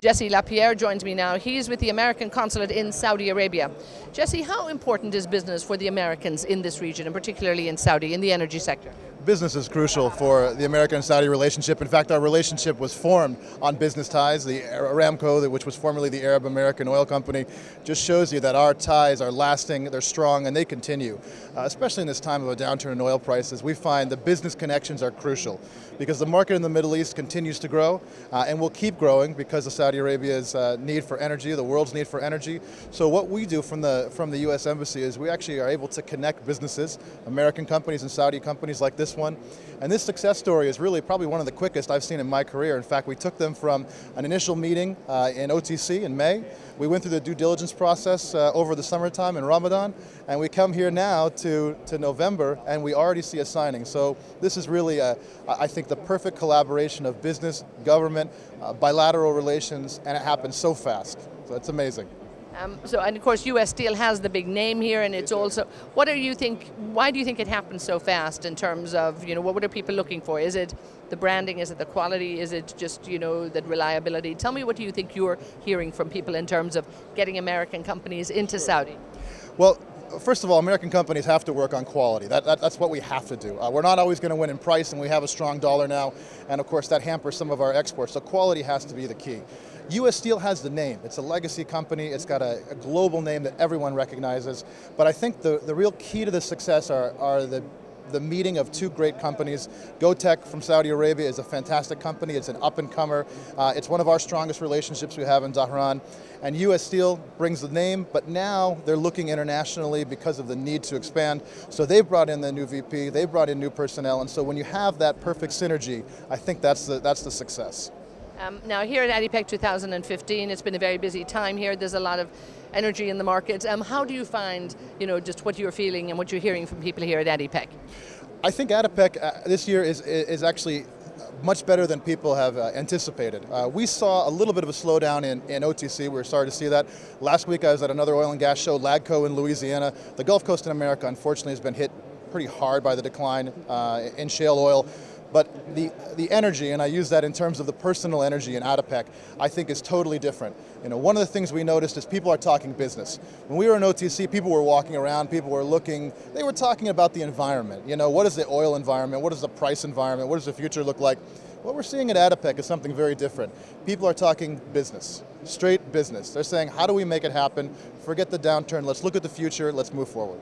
Jesse Lapierre joins me now. He's with the American consulate in Saudi Arabia. Jesse, how important is business for the Americans in this region, and particularly in Saudi, in the energy sector? Business is crucial for the American-Saudi relationship. In fact, our relationship was formed on business ties. The Aramco, which was formerly the Arab American Oil Company, just shows you that our ties are lasting, they're strong, and they continue. Especially in this time of a downturn in oil prices, we find the business connections are crucial because the market in the Middle East continues to grow and will keep growing because of Saudi Arabia's need for energy, the world's need for energy. So what we do from the U.S. Embassy is we actually are able to connect businesses, American companies and Saudi companies like this one. And this success story is really probably one of the quickest I've seen in my career. In fact, we took them from an initial meeting in OTC in May. We went through the due diligence process over the summertime in Ramadan, and we come here now to November, and we already see a signing. So this is really, I think, the perfect collaboration of business, government, bilateral relations, and it happens so fast. So it's amazing. And of course, U.S. Steel has the big name here, and it's also. Why do you think it happens so fast in terms of, what are people looking for? Is it the branding? Is it the quality? Is it just, the reliability? Tell me, what do you think you're hearing from people in terms of getting American companies into Saudi? Well, first of all, American companies have to work on quality. That's what we have to do. We're not always going to win in price, and we have a strong dollar now, and of course that hampers some of our exports. So quality has to be the key. U.S. Steel has the name. It's a legacy company. It's got a global name that everyone recognizes. But I think the real key to the success are the meeting of two great companies. GoTech from Saudi Arabia is a fantastic company. It's an up-and-comer. It's one of our strongest relationships we have in Dhahran. And U.S. Steel brings the name, but now they're looking internationally because of the need to expand. So they've brought in the new VP, they've brought in new personnel, and so when you have that perfect synergy, I think that's the success. Now here at ADIPEC 2015, it's been a very busy time here. There's a lot of energy in the market. How do you find, just what you're feeling and what you're hearing from people here at ADIPEC? I think ADIPEC this year is actually much better than people have anticipated. We saw a little bit of a slowdown in OTC. We're sorry to see that. Last week I was at another oil and gas show, LAGCO in Louisiana. The Gulf Coast in America, unfortunately, has been hit pretty hard by the decline in shale oil. But the energy, and I use that in terms of the personal energy in ADIPEC, I think is totally different. One of the things we noticed is people are talking business. When we were in OTC, people were walking around, people were looking, they were talking about the environment. What is the oil environment? What is the price environment? What does the future look like? What we're seeing at ADIPEC is something very different. People are talking business, straight business. They're saying, how do we make it happen? Forget the downturn, let's look at the future, let's move forward.